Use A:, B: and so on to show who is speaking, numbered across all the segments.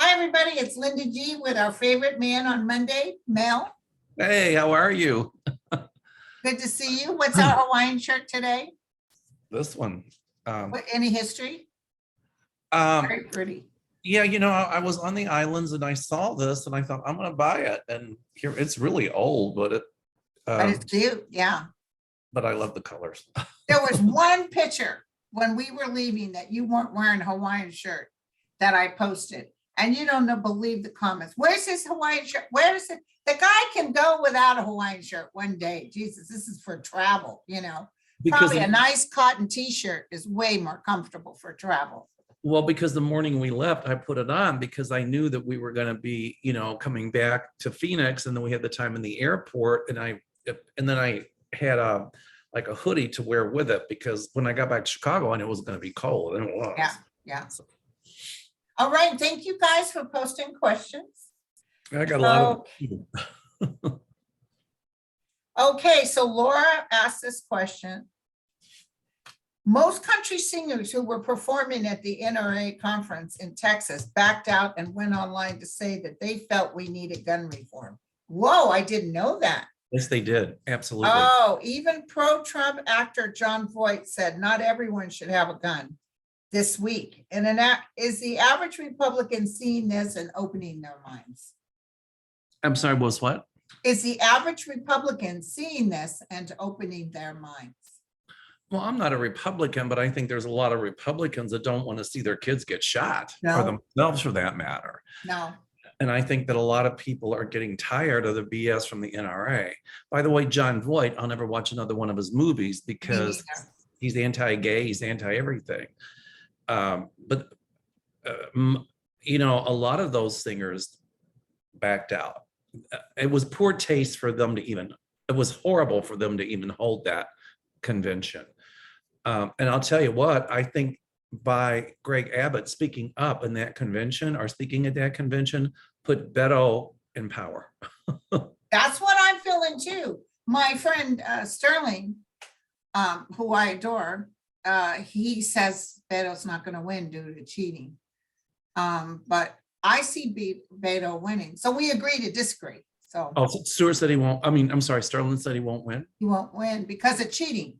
A: Hi, everybody. It's Linda G with our favorite man on Monday, Mel.
B: Hey, how are you?
A: Good to see you. What's our Hawaiian shirt today?
B: This one.
A: Any history?
B: Um,
A: Very pretty.
B: yeah, I was on the islands and I saw this and I thought I'm gonna buy it. And here it's really old, but
A: It's cute. Yeah.
B: but I love the colors.
A: There was one picture when we were leaving that you weren't wearing a Hawaiian shirt that I posted. And you don't believe the comments. Where's his Hawaiian shirt? Where is it? The guy can go without a Hawaiian shirt one day. Jesus, this is for travel,
B: Because
A: Probably a nice cotton t-shirt is way more comfortable for travel.
B: because the morning we left, I put it on because I knew that we were gonna be, coming back to Phoenix, and then we had the time in the airport, and then I had like a hoodie to wear with it because when I got back to Chicago, I knew it was gonna be cold, and it was.
A: Yeah. All right. Thank you guys for posting questions.
B: I got a lot of.
A: Okay, so Laura asked this question. Most country singers who were performing at the NRA conference in Texas backed out and went online to say that they felt we needed gun reform. Whoa, I didn't know that.
B: Yes, they did. Absolutely.
A: Oh, even pro-Trump actor Jon Voight said not everyone should have a gun this week. And is the average Republican seeing this and opening their minds?
B: I'm sorry, was what?
A: Is the average Republican seeing this and opening their minds?
B: Well, I'm not a Republican, but I think there's a lot of Republicans that don't want to see their kids get shot,
A: No.
B: or themselves for that matter.
A: No.
B: And I think that a lot of people are getting tired of the BS from the NRA. By the way, Jon Voight, I'll never watch another one of his movies because he's anti-gay, he's anti-everything. But a lot of those singers backed out. It was poor taste for them it was horrible for them to even hold that convention. And I'll tell you what, I think by Greg Abbott speaking up in that convention or speaking at that convention, put Beto in power.
A: That's what I'm feeling too. My friend Sterling, who I adore, he says Beto's not going to win due to cheating. But I see Beto winning. So we agree to disagree. So
B: Stewart said he won't. I'm sorry, Sterling said he won't win.
A: He won't win because of cheating.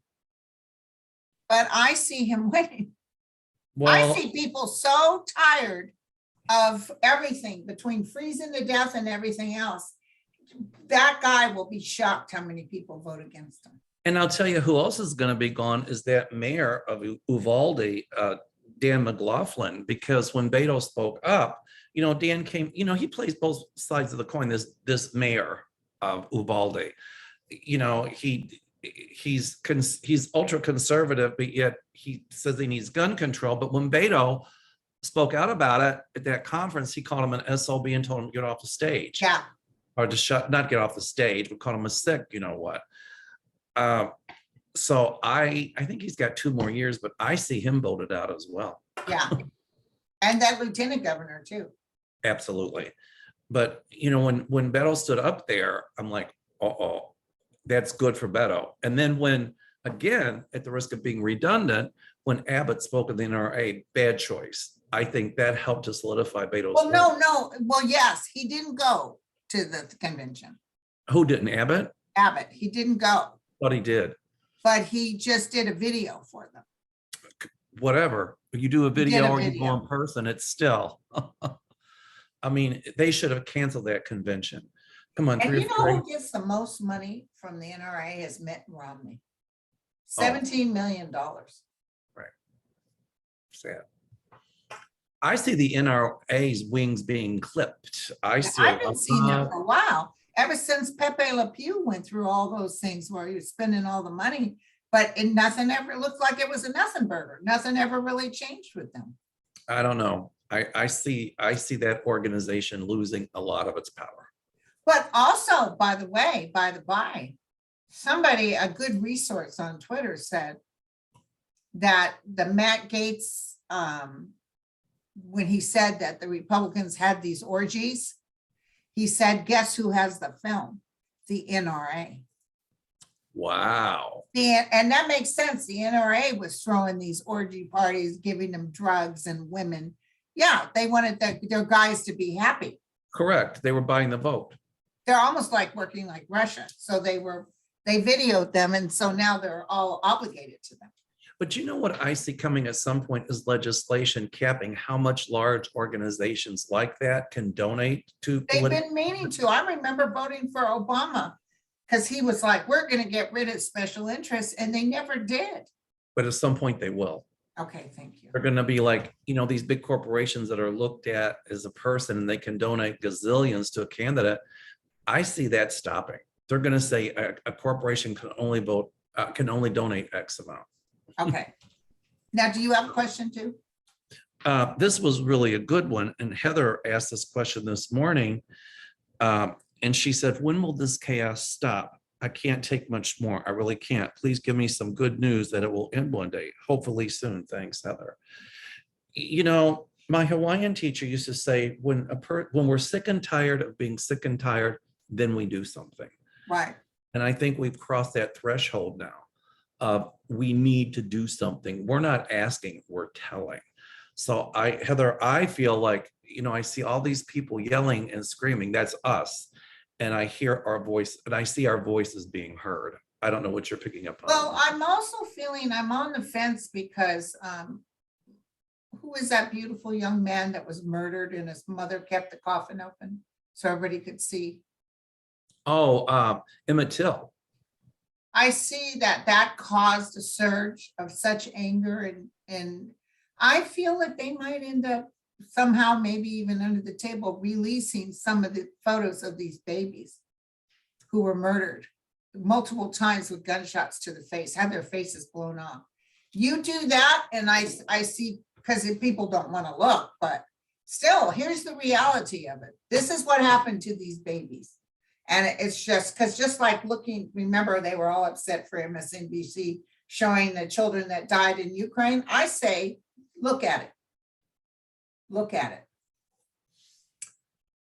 A: But I see him winning.
B: Well,
A: I see people so tired of everything between freezing to death and everything else. That guy will be shocked how many people vote against him.
B: And I'll tell you who else is going to be gone is that mayor of Uvalde, Dan McLaughlin, because when Beto spoke up, Dan came, he plays both sides of the coin. This mayor of Uvalde, he's ultra conservative, but yet he says he needs gun control. But when Beto spoke out about it at that conference, he called him an SOB and told him to get off the stage.
A: Yeah.
B: Or to not get off the stage, but called him a sick, what. So I think he's got 2 more years, but I see him voted out as well.
A: Yeah. And that lieutenant governor too.
B: Absolutely. But when Beto stood up there, I'm like, that's good for Beto. And then when, again, at the risk of being redundant, when Abbott spoke of the NRA, bad choice. I think that helped to solidify Beto's.
A: Well, no. Well, yes, he didn't go to the convention.
B: Who didn't? Abbott?
A: Abbott. He didn't go.
B: But he did.
A: But he just did a video for them.
B: Whatever. You do a video or you go in person, it's still. They should have canceled that convention. Come on.
A: And who gets the most money from the NRA is Mitt Romney. $17 million.
B: Right. Sad. I see the NRA's wings being clipped. I've been
A: seeing that for a while. Ever since Pepe Le Pew went through all those things where he was spending all the money, but nothing ever looked like it was a nothing burger. Nothing ever really changed with them.
B: I don't know. I see that organization losing a lot of its power.
A: But also, by the by, somebody, a good resource on Twitter said that the Matt Gaetz, when he said that the Republicans had these orgies, he said, guess who has the film? The NRA.
B: Wow.
A: And that makes sense. The NRA was throwing these orgy parties, giving them drugs and women Yeah, they wanted their guys to be happy.
B: Correct. They were buying the vote.
A: They're almost like working like Russia. So they videoed them. And so now they're all obligated to them.
B: But you know what I see coming at some point is legislation capping how much large organizations like that can donate to
A: They've
B: political.
A: been meaning to. I remember voting for Obama because he was like, we're going to get rid of special interests. And they never did.
B: But at some point they will.
A: Okay, thank you.
B: They're going to be like, you know, these big corporations that are looked at as a person and they can donate gazillions to a candidate. I see that stopping. They're going to say a corporation can only vote, can only donate X amount.
A: Okay. Now, do you have a question too?
B: This was really a good one. And Heather asked this question this morning. And she said, when will this chaos stop? I can't take much more. I really can't. Please give me some good news that it will end one day. Hopefully soon. Thanks, Heather. You know, my Hawaiian teacher used to say, when we're sick and tired of being sick and tired, then we do something.
A: Right.
B: And I think we've crossed that threshold now. We need to do something. We're not asking, we're telling. So Heather, I feel like, you know, I see all these people yelling and screaming. That's us. And I hear our voice and I see our voices being heard. I don't know what you're picking up on.
A: Well, I'm also feeling I'm on the fence because who is that beautiful young man that was murdered and his mother kept the coffin open so everybody could see?
B: Oh, Emmett Till.
A: I see that caused a surge of such anger and I feel that they might end up somehow, maybe even under the table, releasing some of the photos of these babies who were murdered multiple times with gunshots to the face, have their faces blown off. You do that and I see, because people don't want to look, but still, here's the reality of it. This is what happened to these babies. And it's just because just like looking, remember they were all upset for MSNBC showing the children that died in Ukraine. I say, look at it. Look at it.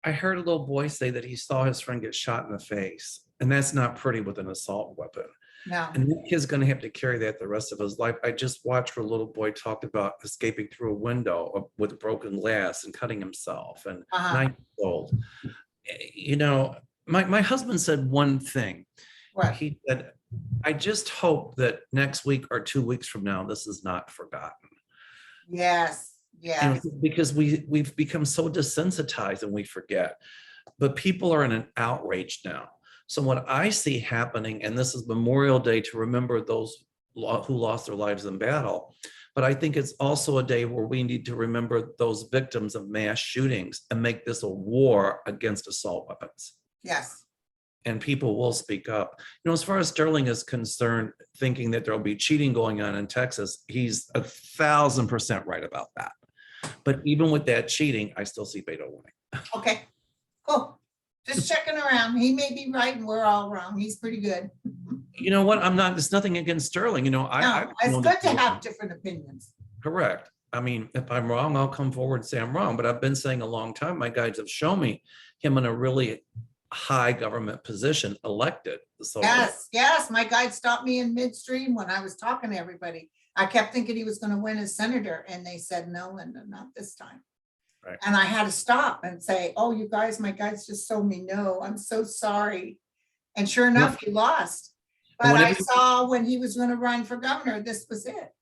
B: I heard a little boy say that he saw his friend get shot in the face. And that's not pretty with an assault weapon.
A: No.
B: And that kid's going to have to carry that the rest of his life. I just watched where a little boy talked about escaping through a window with broken glass and cutting himself, and 9 years old. You know, my husband said one thing.
A: What?
B: He said, I just hope that next week or 2 weeks from now, this is not forgotten.
A: Yes, yes.
B: And because we've become so desensitized and we forget. But people are in an outrage now. So what I see happening, and this is Memorial Day to remember those who lost their lives in battle, but I think it's also a day where we need to remember those victims of mass shootings and make this a war against assault weapons.
A: Yes.
B: And people will speak up. You know, as far as Sterling is concerned, thinking that there'll be cheating going on in Texas, he's 1,000% right about that. But even with that cheating, I still see Beto winning.
A: Okay, cool. Just checking around. He may be right and we're all wrong. He's pretty good.
B: You know what? There's nothing against Sterling. You know,
A: It's good to have different opinions.
B: Correct. I mean, if I'm wrong, I'll come forward and say I'm wrong. But I've been saying a long time, my guides have shown me him in a really high government position elected. So
A: yes. My guide stopped me in midstream when I was talking to everybody. I kept thinking he was going to win as senator, and they said, no, Linda, not this time.
B: Right.
A: And I had to stop and say, oh, you guys, my guides just told me no, I'm so sorry. And sure enough, he lost. But I saw when he was going to run for governor, this was it.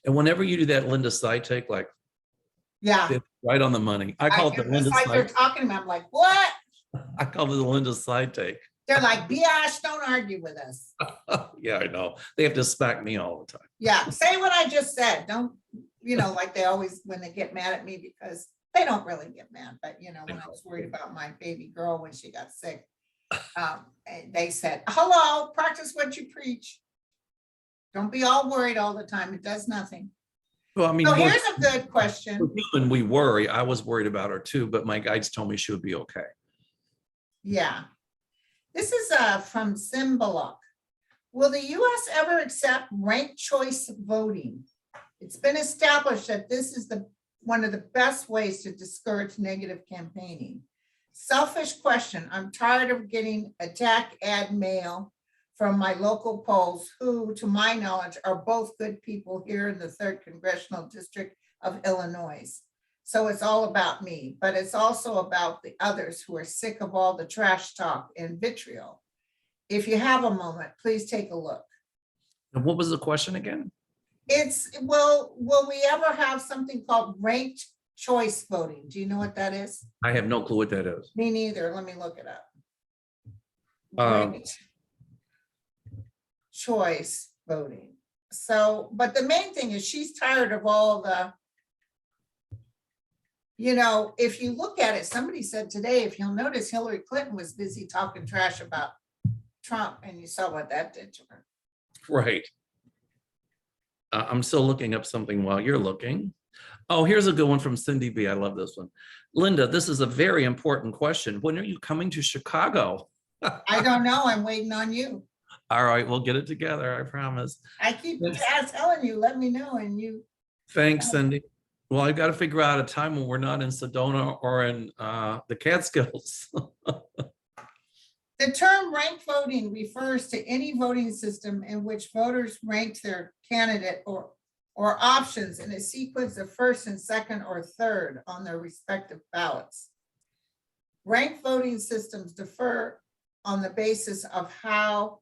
B: And whenever you do that Linda side take, like,
A: yeah,
B: it's right on the money. I call it the Linda
A: like
B: side.
A: they're talking to me. I'm like, what?
B: I call it the Linda side take.
A: They're like, Biash, don't argue with us.
B: Yeah, I know. They have to smack me all the time.
A: Yeah, say what I just said. Don't, like they always, when they get mad at me, because they don't really get mad, but when I was worried about my baby girl when she got sick, they said, hello, practice what you preach. Don't be all worried all the time. It does nothing.
B: Well, I mean,
A: so here's a good question.
B: When we worry, I was worried about her too, but my guides told me she would be okay.
A: Yeah. This is from Simbalok. Will the US ever accept ranked choice voting? It's been established that this is one of the best ways to discourage negative campaigning. Selfish question. I'm tired of getting attack ad mail from my local polls who, to my knowledge, are both good people here in the 3rd Congressional District of Illinois. So it's all about me, but it's also about the others who are sick of all the trash talk and vitriol. If you have a moment, please take a look.
B: And what was the question again?
A: It's, well, will we ever have something called ranked choice voting? Do you know what that is?
B: I have no clue what that is.
A: Me neither. Let me look it up.
B: Um,
A: Ranked choice voting. So, but the main thing is she's tired of all the, you know, if you look at it, somebody said today, if you'll notice, Hillary Clinton was busy talking trash about Trump, and you saw what that did to her.
B: Right. I'm still looking up something while you're looking. Oh, here's a good one from Cindy B. I love this one. Linda, this is a very important question. When are you coming to Chicago?
A: I don't know. I'm waiting on you.
B: All right, we'll get it together, I promise.
A: I keep
B: Yes.
A: telling you, let me know, and you.
B: Thanks, Cindy. Well, I've got to figure out a time when we're not in Sedona or in the Catskills.
A: The term ranked voting refers to any voting system in which voters ranked their candidate or options in a sequence of first and second or third on their respective ballots. Ranked voting systems differ on the basis of how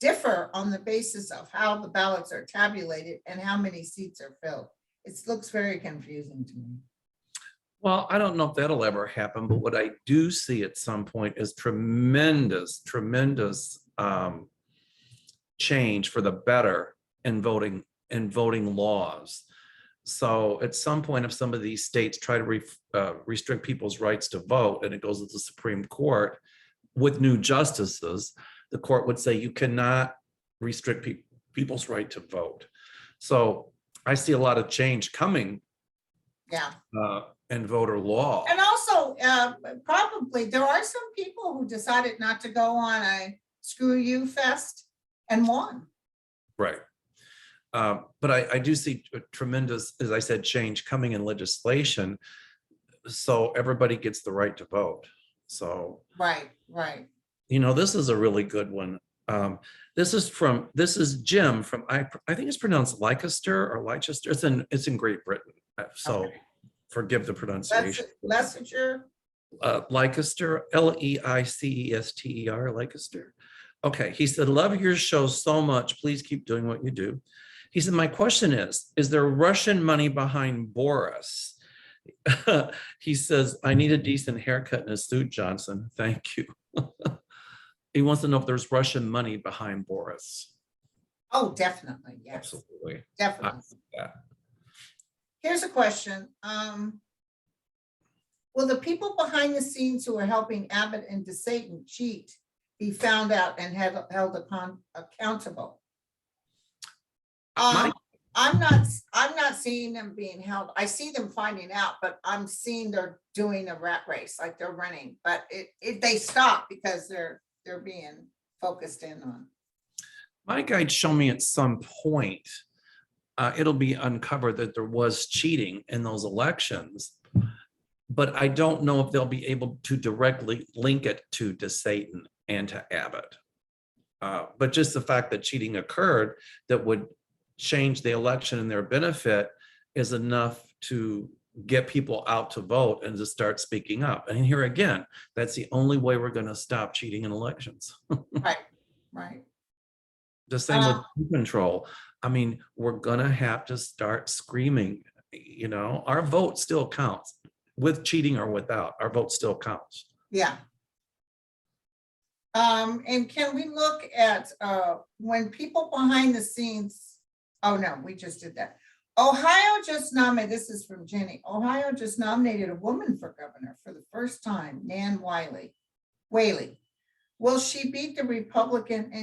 A: the ballots are tabulated and how many seats are filled. It looks very confusing to me.
B: Well, I don't know if that'll ever happen, but what I do see at some point is tremendous change for the better in voting laws. So at some point, if some of these states try to restrict people's rights to vote, and it goes to the Supreme Court with new justices, the court would say you cannot restrict people's right to vote. So I see a lot of change coming.
A: Yeah.
B: And voter law.
A: And also, probably there are some people who decided not to go on a screw you fest and won.
B: Right. But I do see a tremendous, as I said, change coming in legislation. So everybody gets the right to vote. So.
A: Right.
B: You know, this is a really good one. This is Jim from, I think it's pronounced Leicester or Leicester. It's in Great Britain. So. Okay. Forgive the pronunciation.
A: Leicester.
B: Leicester, Leicester, Leicester. Okay, he said, love your show so much. Please keep doing what you do. He said, my question is there Russian money behind Boris? He says, I need a decent haircut and a suit, Johnson. Thank you. He wants to know if there's Russian money behind Boris.
A: Oh, definitely. Yes.
B: Absolutely.
A: Definitely. Here's a question. Will the people behind the scenes who are helping Abbott and DeSatan cheat be found out and held accountable? I'm not seeing them being held. I see them finding out, but I'm seeing they're doing a rat race, like they're running. But they stop because they're being focused in on.
B: My guide showed me at some point. It'll be uncovered that there was cheating in those elections, but I don't know if they'll be able to directly link it to DeSatan and to Abbott. But just the fact that cheating occurred that would change the election in their benefit is enough to get people out to vote and to start speaking up. And here again, that's the only way we're going to stop cheating in elections.
A: Right.
B: The same with gun control. I mean, we're gonna have to start screaming, you know, our vote still counts, with cheating or without, our vote still counts.
A: Yeah. And can we look at when people behind the scenes, oh no, we just did that. Ohio just nominated, this is from Jenny, Ohio just nominated a woman for governor for the first time, Nan Whaley. Will she beat the Republican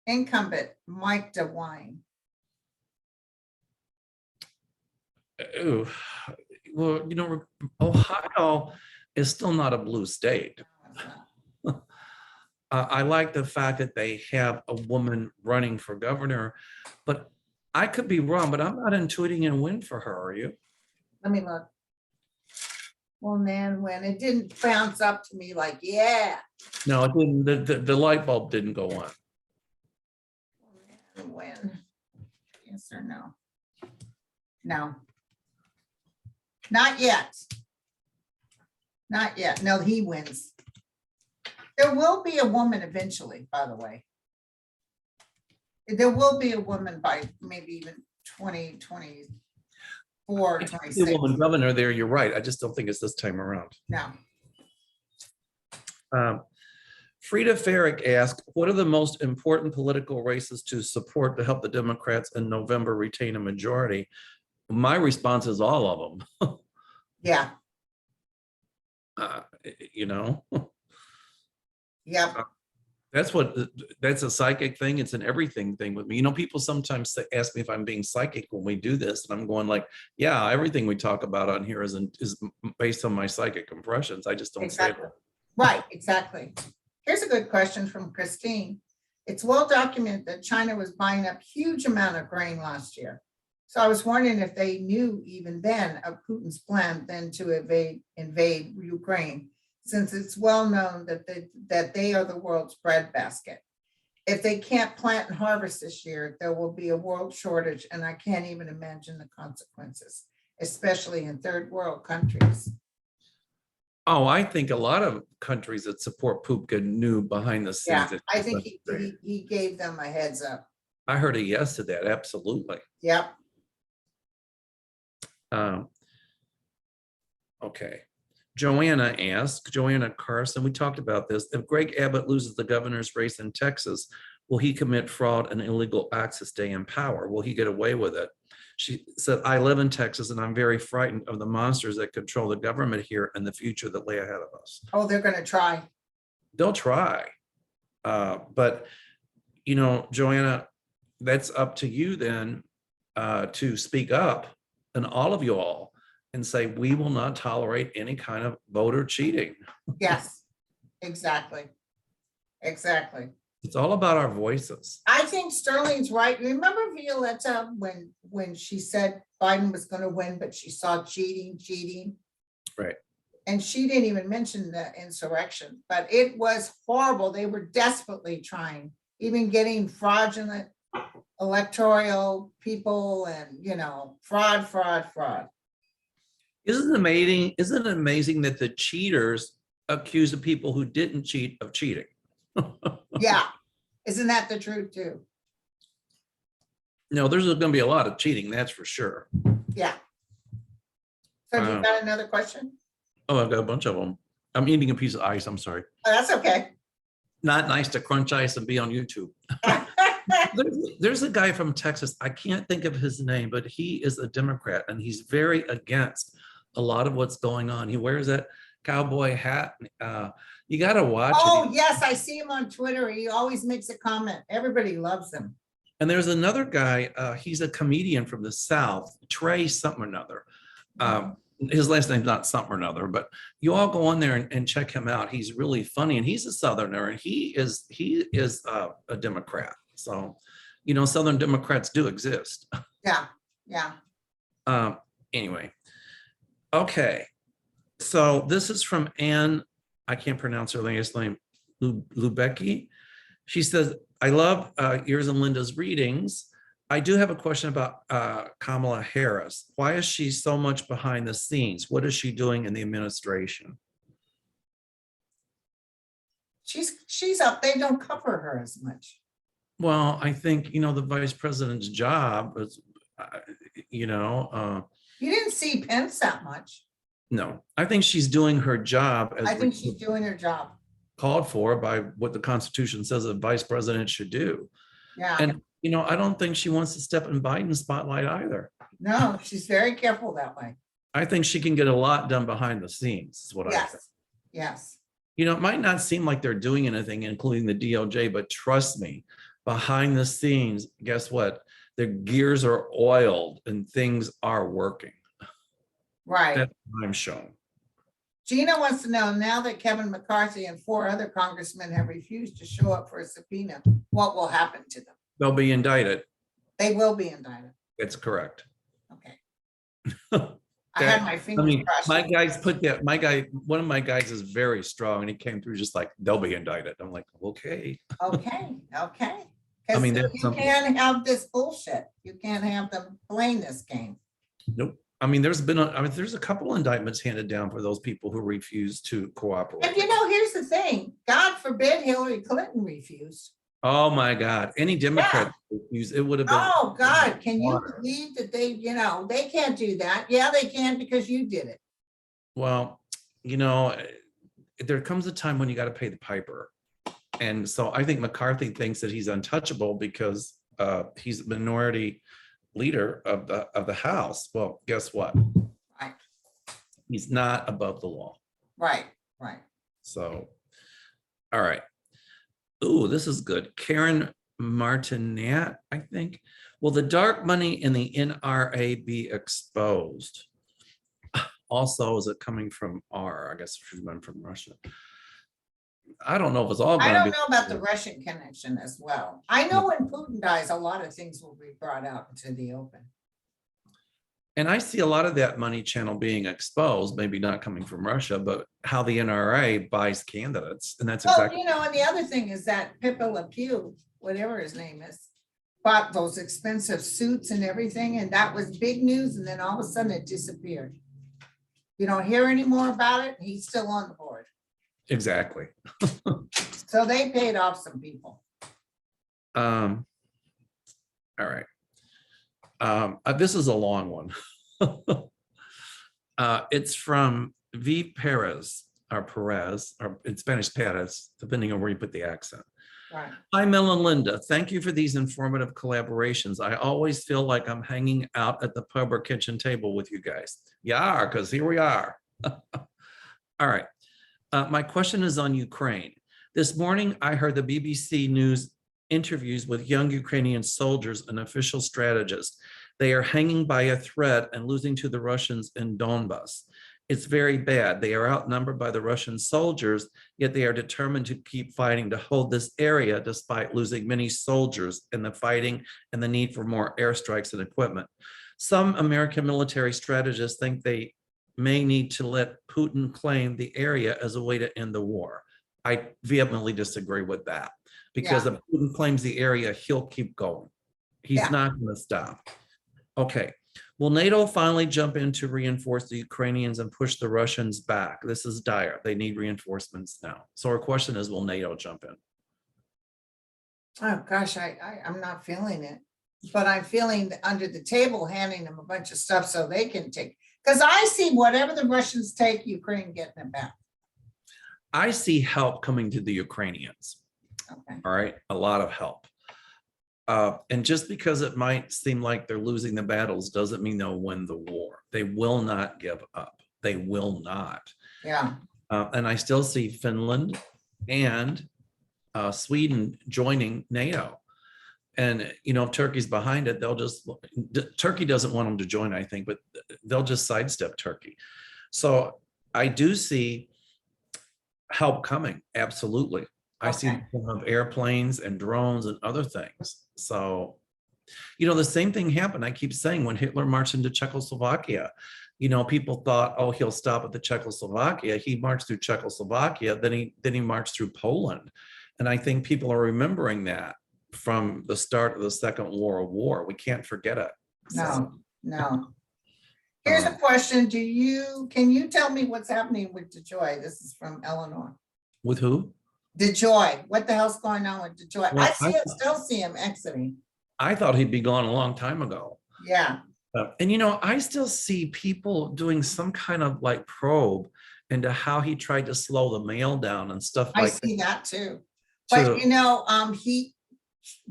A: incumbent Mike DeWine?
B: Ooh, well, you know, Ohio is still not a blue state. I like the fact that they have a woman running for governor, but I could be wrong, but I'm not intuiting a win for her, are you?
A: Let me look. Well, Nan, when it didn't bounce up to me like, yeah.
B: No, it didn't. The light bulb didn't go on.
A: When? Yes or no? No. Not yet. Not yet. No, he wins. There will be a woman eventually, by the way. There will be a woman by maybe even 2024,
B: If you
A: 26.
B: see a woman governor there, you're right. I just don't think it's this time around.
A: No.
B: Frida Farrick asked, what are the most important political races to support to help the Democrats in November retain a majority? My response is all of them.
A: Yeah.
B: You know,
A: Yep.
B: that's a psychic thing. It's an everything thing with me. You know, people sometimes ask me if I'm being psychic when we do this, and I'm going like, yeah, everything we talk about on here is based on my psychic impressions. I just don't say
A: Exactly.
B: that.
A: Right, exactly. Here's a good question from Christine. It's well documented that China was buying up huge amount of grain last year. So I was wondering if they knew even then of Putin's plan then to invade Ukraine, since it's well known that they are the world's breadbasket. If they can't plant and harvest this year, there will be a world shortage, and I can't even imagine the consequences, especially in third world countries.
B: Oh, I think a lot of countries that support Putin knew behind the scenes.
A: Yeah,
B: that
A: I think he gave them a heads up.
B: I heard a yes to that. Absolutely.
A: Yep.
B: Okay. Joanna asked, Joanna Carson, we talked about this. If Greg Abbott loses the governor's race in Texas, will he commit fraud and illegal acts to stay in power? Will he get away with it? She said, I live in Texas and I'm very frightened of the monsters that control the government here and the future that lay ahead of us.
A: Oh, they're going to try.
B: They'll try. But, you know, Joanna, that's up to you then to speak up, and all of you all, and say, we will not tolerate any kind of voter cheating.
A: Yes, exactly. Exactly.
B: It's all about our voices.
A: I think Sterling's right. Remember Violetta when she said Biden was going to win, but she saw cheating.
B: Right.
A: And she didn't even mention the insurrection, but it was horrible. They were desperately trying, even getting fraudulent electoral people and, you know, fraud.
B: Isn't it amazing that the cheaters accuse the people who didn't cheat of cheating?
A: Yeah. Isn't that the truth too?
B: No, there's going to be a lot of cheating, that's for sure.
A: Yeah. So you got another question?
B: Oh, I've got a bunch of them. I'm eating a piece of ice, I'm sorry.
A: Oh, that's okay.
B: Not nice to crunch ice and be on YouTube. There's a guy from Texas, I can't think of his name, but he is a Democrat and he's very against a lot of what's going on. He wears that cowboy hat. You got to watch it.
A: Oh, yes, I see him on Twitter. He always makes a comment. Everybody loves him.
B: And there's another guy, he's a comedian from the South, Trey something or another. His last name's not something or another, but you all go on there and check him out. He's really funny, and he's a Southerner, and he is a Democrat. So, you know, Southern Democrats do exist.
A: Yeah.
B: Anyway, okay. So this is from Anne. I can't pronounce her last name. Lubecki. She says, I love yours and Linda's readings. I do have a question about Kamala Harris. Why is she so much behind the scenes? What is she doing in the administration?
A: She's up. They don't cover her as much.
B: Well, I think, you know, the vice president's job is, you
A: didn't see Pence that much.
B: No, I think she's doing her job.
A: I think she's doing her job.
B: Called for by what the Constitution says a vice president should do.
A: Yeah.
B: And, you know, I don't think she wants to step in Biden's spotlight either.
A: No, she's very careful that way.
B: I think she can get a lot done behind the scenes, is what I think.
A: Yes.
B: You know, it might not seem like they're doing anything, including the DOJ, but trust me, behind the scenes, guess what? Their gears are oiled and things are working.
A: Right.
B: That's what I'm shown.
A: Gina wants to know, now that Kevin McCarthy and 4 other congressmen have refused to show up for a subpoena, what will happen to them?
B: They'll be indicted.
A: They will be indicted.
B: That's correct.
A: Okay. I had my fingers crossed.
B: My guys put that, one of my guys is very strong and he came through just like, they'll be indicted. I'm like, okay.
A: Okay.
B: I mean,
A: you can't have this bullshit. You can't have them playing this game.
B: Nope. I mean, there's a couple indictments handed down for those people who refuse to cooperate.
A: And here's the thing, God forbid Hillary Clinton refused.
B: Oh my God, any Democrat refuse, it would have been.
A: Oh God, can you believe that they can't do that? Yeah, they can because you did it.
B: Well, there comes a time when you got to pay the piper. And so I think McCarthy thinks that he's untouchable because he's the minority leader of the House. Well, guess what?
A: Right.
B: He's not above the law.
A: Right.
B: So, all right. Ooh, this is good. Karen Martinet, I think. Will the dark money in the NRA be exposed? Also, is it coming from R? I guess she's been from Russia. I don't know if it's all.
A: I don't know about the Russian connection as well. I know when Putin dies, a lot of things will be brought out into the open.
B: And I see a lot of that money channel being exposed, maybe not coming from Russia, but how the NRA buys candidates. And that's exactly.
A: And the other thing is that Pippa Le Pew, whatever his name is, bought those expensive suits and everything. And that was big news. And then all of a sudden it disappeared. You don't hear any more about it. He's still on the board.
B: Exactly.
A: So they paid off some people.
B: All right. This is a long one. It's from V. Perez, or in Spanish Perez, depending on where you put the accent.
A: Right.
B: Hi, Mel and Linda. Thank you for these informative collaborations. I always feel like I'm hanging out at the pub or kitchen table with you guys. Yeah, because here we are. All right. My question is on Ukraine. This morning, I heard the BBC News interviews with young Ukrainian soldiers and official strategists. They are hanging by a thread and losing to the Russians in Donbas. It's very bad. They are outnumbered by the Russian soldiers, yet they are determined to keep fighting to hold this area despite losing many soldiers in the fighting and the need for more airstrikes and equipment. Some American military strategists think they may need to let Putin claim the area as a way to end the war. I vehemently disagree with that because if Putin claims the area, he'll keep going. He's not going to stop. Okay. Will NATO finally jump in to reinforce the Ukrainians and push the Russians back? This is dire. They need reinforcements now. So our question is, will NATO jump in?
A: Oh gosh, I'm not feeling it, but I'm feeling under the table handing them a bunch of stuff so they can take, because I see whatever the Russians take, Ukraine getting it back.
B: I see help coming to the Ukrainians.
A: Okay.
B: All right, a lot of help. And just because it might seem like they're losing the battles doesn't mean they'll win the war. They will not give up. They will not.
A: Yeah.
B: And I still see Finland and Sweden joining NATO. And, if Turkey's behind it, Turkey doesn't want them to join, I think, but they'll just sidestep Turkey. So I do see help coming. Absolutely. I see them of airplanes and drones and other things. So, the same thing happened. I keep saying when Hitler marched into Czechoslovakia, people thought, oh, he'll stop at the Czechoslovakia. He marched through Czechoslovakia, then he marched through Poland. And I think people are remembering that from the start of the Second World War. We can't forget it.
A: No. Here's a question. Can you tell me what's happening with DeJoy? This is from Eleanor.
B: With who?
A: DeJoy. What the hell's going on with DeJoy?
B: Well,
A: I still see him exiting.
B: I thought he'd be gone a long time ago.
A: Yeah.
B: And I still see people doing some kind of probe into how he tried to slow the mail down and stuff like that.
A: I see that too. But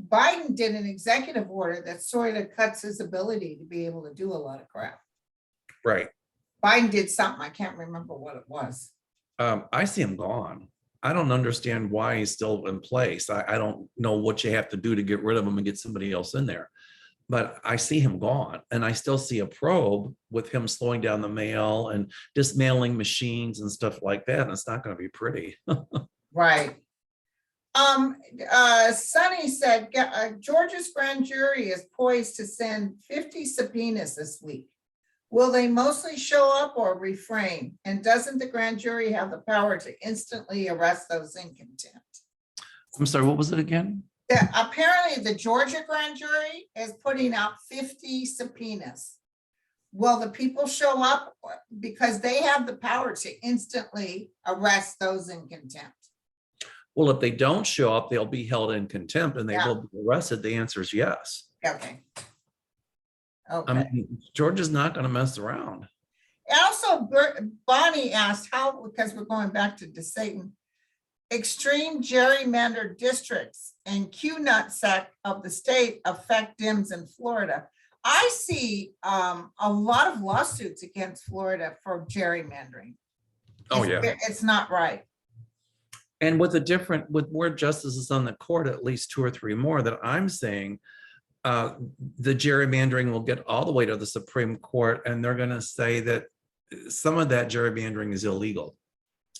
A: Biden did an executive order that sort of cuts his ability to be able to do a lot of crap.
B: Right.
A: Biden did something. I can't remember what it was.
B: I see him gone. I don't understand why he's still in place. I don't know what you have to do to get rid of him and get somebody else in there. But I see him gone. And I still see a probe with him slowing down the mail and dismantling machines and stuff like that. And it's not going to be pretty.
A: Right. Sonny said Georgia's grand jury is poised to send 50 subpoenas this week. Will they mostly show up or refrain? And doesn't the grand jury have the power to instantly arrest those in contempt?
B: I'm sorry, what was it again?
A: Apparently the Georgia grand jury is putting out 50 subpoenas. will the people show up? Because they have the power to instantly arrest those in contempt.
B: Well, if they don't show up, they'll be held in contempt and they
A: Yeah.
B: will be arrested. The answer is yes.
A: Okay.
B: I
A: Okay.
B: mean, Georgia's not going to mess around.
A: Also, Bonnie asked how, because we're going back to DeSatan, extreme gerrymandered districts and QNUTSEC of the state affect Dems in Florida. I see a lot of lawsuits against Florida for gerrymandering.
B: Oh, yeah.
A: It's not right.
B: And with more justices on the court, at least 2 or 3 more that I'm saying, the gerrymandering will get all the way to the Supreme Court, and they're going to say that some of that gerrymandering is illegal.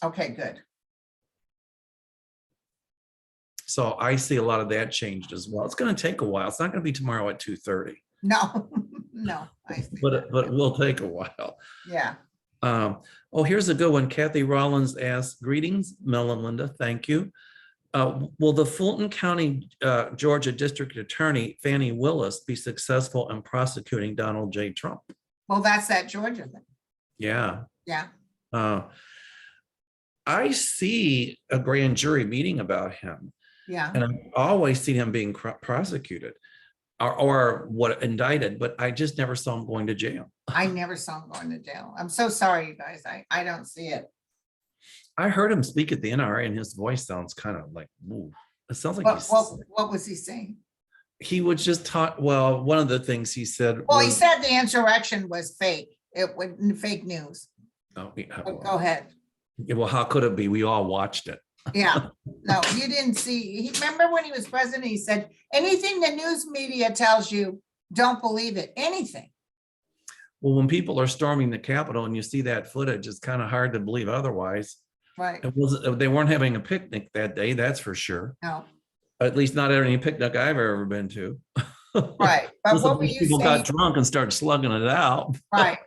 A: Okay, good.
B: So I see a lot of that changed as well. It's going to take a while. It's not going to be tomorrow at 2:30.
A: No, no, I see.
B: But it will take a while.
A: Yeah.
B: Oh, here's a good one. Kathy Rollins asks, greetings, Mel and Linda. Thank you. Will the Fulton County, Georgia District Attorney, Fannie Willis, be successful in prosecuting Donald J. Trump?
A: Well, that's that Georgia thing.
B: Yeah.
A: Yeah.
B: I see a grand jury meeting about him.
A: Yeah.
B: And I've always seen him being prosecuted or what indicted, but I just never saw him going to jail.
A: I never saw him going to jail. I'm so sorry, you guys. I don't see it.
B: I heard him speak at the NRA and his voice sounds kind of like, ooh, it sounds like
A: what was he saying?
B: He would just talk. Well, one of the things he said.
A: Well, he said the insurrection was fake. It was fake news.
B: Oh, yeah,
A: Go ahead.
B: Yeah, well, how could it be? We all watched it.
A: Yeah, no, you didn't see. Remember when he was president, he said, anything the news media tells you, don't believe it. Anything.
B: Well, when people are storming the Capitol and you see that footage, it's kind of hard to believe otherwise.
A: Right.
B: They weren't having a picnic that day, that's for sure.
A: No.
B: At least not any picnic I've ever been to.
A: Right. But what were you
B: people
A: saying?
B: got drunk and started slugging it out.
A: Right.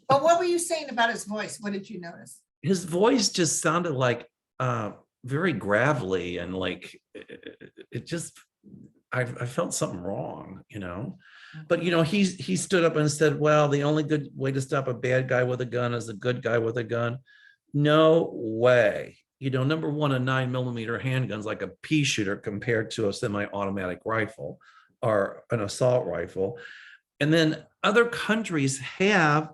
A: But what were you saying about his voice? What did you notice?
B: His voice just sounded like very gravelly and like it just, I felt something wrong, you know. But you know, he stood up and said, well, the only good way to stop a bad guy with a gun is a good guy with a gun. No way. You know, number one, a 9mm handgun's like a pea shooter compared to a semi-automatic rifle or an assault rifle. And then other countries have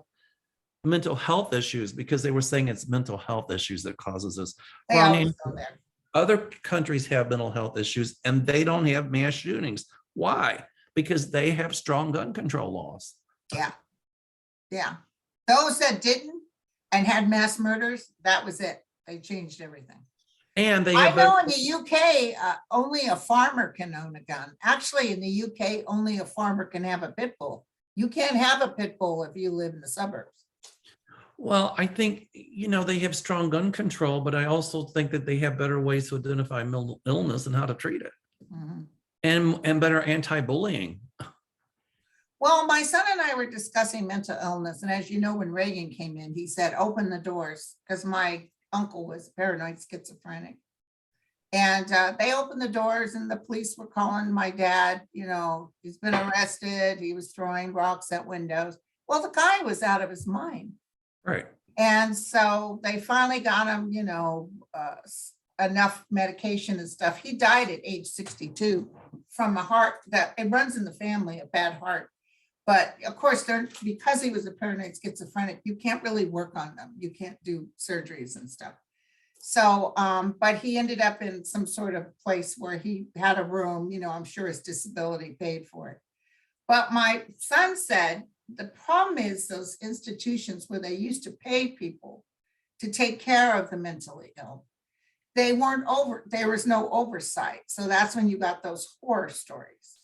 B: mental health issues because they were saying it's mental health issues that causes this.
A: They always go there.
B: Other countries have mental health issues and they don't have mass shootings. Why? Because they have strong gun control laws.
A: Yeah. Yeah. Those that didn't and had mass murders, that was it. They changed everything.
B: And they
A: I
B: have
A: know in the UK, only a farmer can own a gun. Actually, in the UK, only a farmer can have a pit bull. You can't have a pit bull if you live in the suburbs.
B: Well, I think, you know, they have strong gun control, but I also think that they have better ways to identify mental illness and how to treat it.
A: Mm-hmm.
B: And better anti-bullying.
A: Well, my son and I were discussing mental illness. And as you know, when Reagan came in, he said, open the doors, because my uncle was paranoid schizophrenic. And they opened the doors and the police were calling my dad, you know, he's been arrested. He was throwing rocks at windows. Well, the guy was out of his mind.
B: Right.
A: And so they finally got him, you know, enough medication and stuff. He died at age 62 from a heart that it runs in the family, a bad heart. But of course, because he was a paranoid schizophrenic, you can't really work on them. You can't do surgeries and stuff. So, but he ended up in some sort of place where he had a room, you know, I'm sure his disability paid for it. But my son said, the problem is those institutions where they used to pay people to take care of the mentally ill, there was no oversight. So that's when you got those horror stories.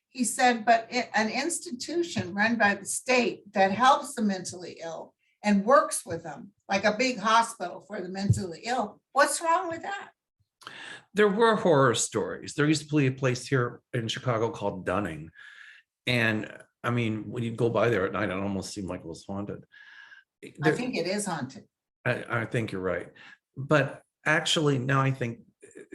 A: He said, but an institution run by the state that helps the mentally ill and works with them, like a big hospital for the mentally ill, what's wrong with that?
B: There were horror stories. There used to be a place here in Chicago called Dunning. And I mean, when you go by there at night, it almost seemed like it was haunted.
A: I think it is haunted.
B: I think you're right. But actually, now I think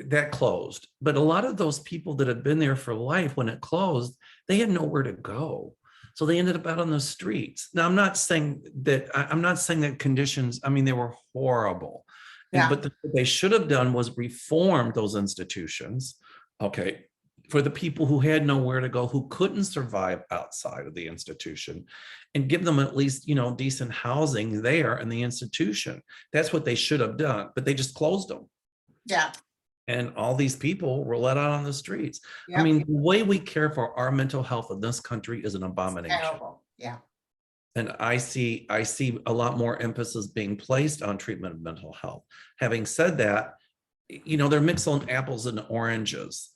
B: that closed. But a lot of those people that had been there for life, when it closed, they had nowhere to go. So they ended up out on the streets. Now, I'm not saying that, I'm not saying that conditions, I mean, they were horrible.
A: Yeah.
B: But what they should have done was reform those institutions, okay, for the people who had nowhere to go, who couldn't survive outside of the institution, and give them at least, decent housing there in the institution. That's what they should have done, but they just closed them.
A: Yeah.
B: And all these people were let out on the streets. I
A: Yep.
B: mean, the way we care for our mental health in this country is an
A: It's
B: abomination.
A: terrible. Yeah.
B: And I see a lot more emphasis being placed on treatment of mental health. Having said that, they're mixing apples and oranges.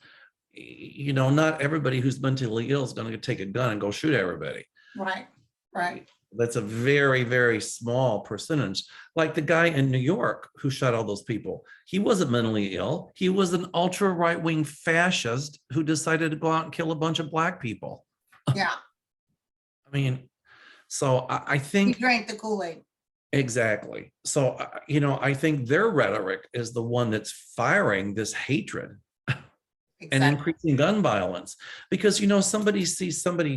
B: Not everybody who's mentally ill is going to take a gun and go shoot everybody.
A: Right. Right.
B: That's a very, very small percentage. Like the guy in New York who shot all those people. He wasn't mentally ill. He was an ultra right-wing fascist who decided to go out and kill a bunch of Black people.
A: Yeah.
B: I mean, so I
A: He
B: think
A: drank the Kool-Aid.
B: exactly. So, I think their rhetoric is the one that's firing this hatred and
A: Exactly.
B: increasing gun violence. Because, somebody sees somebody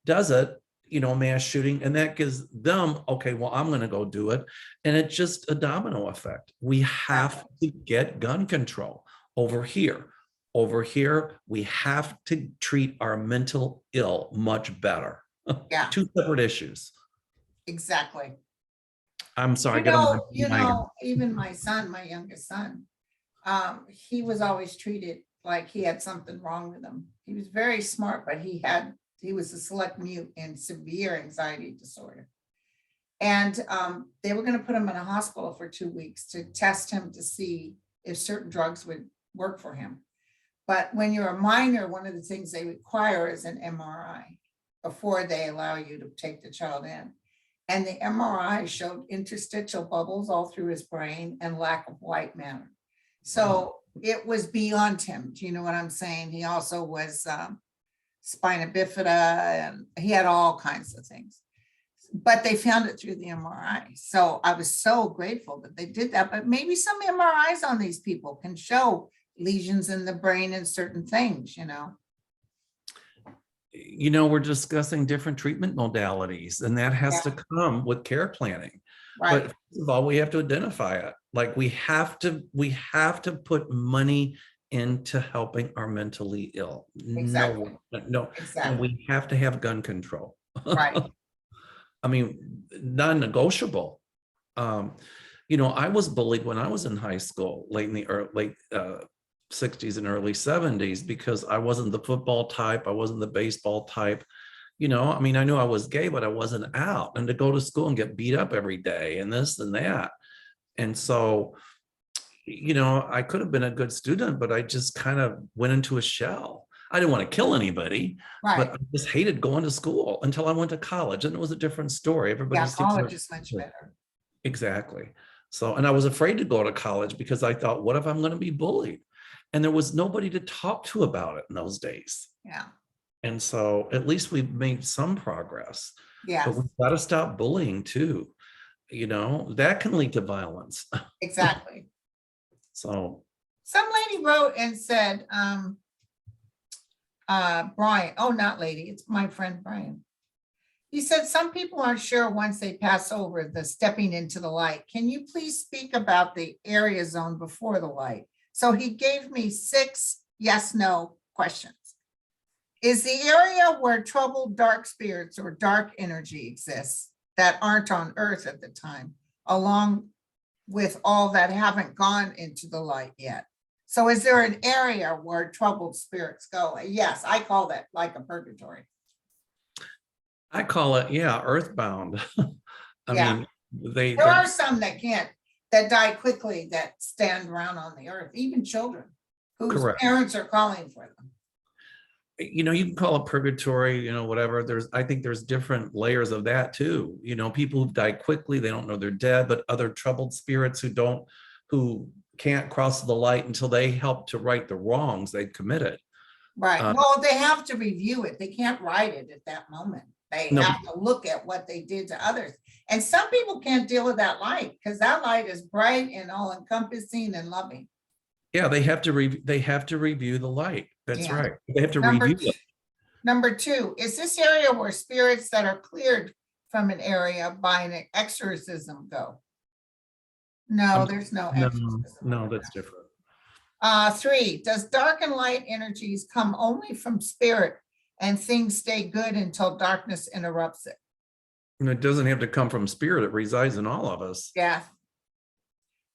B: does it, mass shooting, and that gives them, okay, well, I'm going to go do it. And it's just a domino effect. We have to get gun control over here. Over here, we have to treat our mental ill much better.
A: Yeah.
B: Two separate issues.
A: Exactly.
B: I'm sorry. I got
A: Even my son, my youngest son, he was always treated like he had something wrong with him. He was very smart, but he was a select mute and severe anxiety disorder. And they were going to put him in a hospital for 2 weeks to test him to see if certain drugs would work for him. But when you're a minor, one of the things they require is an MRI before they allow you to take the child in. And the MRI showed interstitial bubbles all through his brain and lack of white matter. So it was beyond him. Do you know what I'm saying? He also was spina bifida, and he had all kinds of things. But they found it through the MRI. So I was so grateful that they did that. But maybe some MRIs on these people can show lesions in the brain and certain things,
B: We're discussing different treatment modalities, and that has to come with care planning.
A: Right.
B: But first of all, we have to identify it. Like we have to put money into helping our mentally ill.
A: Exactly.
B: No,
A: Exactly.
B: and we have to have gun control.
A: Right.
B: I mean, non-negotiable. I was bullied when I was in high school, late 60s and early 70s, because I wasn't the football type. I wasn't the baseball type. I knew I was gay, but I wasn't out. And to go to school and get beat up every day and this and that. And so, I could have been a good student, but I just kind of went into a shell. I didn't want to kill anybody, but I just hated going to school until I went to college, and it was a different story.
A: College is much better.
B: Exactly. So, and I was afraid to go to college because I thought, what if I'm going to be bullied? And there was nobody to talk to about it in those days.
A: Yeah.
B: And so at least we've made some progress.
A: Yeah.
B: But we've got to stop bullying too. That can lead to violence.
A: Exactly.
B: So
A: some lady wrote and said, Brian, not lady, it's my friend Brian. He said, some people aren't sure once they pass over the stepping into the light. Can you please speak about the area zone before the light? So he gave me 6 yes/no questions. Is the area where troubled dark spirits or dark energy exists that aren't on Earth at the time, along with all that haven't gone into the light yet? So is there an area where troubled spirits go? Yes, I call that like a purgatory.
B: I call it, earthbound. I mean,
A: there are some that die quickly, that stand around on the earth, even children whose parents are calling for them.
B: You can call it purgatory, whatever. I think there's different layers of that too. People who die quickly, they don't know they're dead, but other troubled spirits who can't cross the light until they help to right the wrongs they committed.
A: Right. Well, they have to review it. They can't write it at that moment. They have to look at what they did to others. And some people can't deal with that light because that light is bright and all encompassing and loving.
B: Yeah, they have to review the light. That's right. They have to review it.
A: Number 2, is this area where spirits that are cleared from an area by an exorcism go? No, there's no
B: No,
A: exorcism.
B: no, that's different.
A: 3, does dark and light energies come only from spirit and things stay good until darkness interrupts it?
B: And it doesn't have to come from spirit. It resides in all of us.
A: Yeah.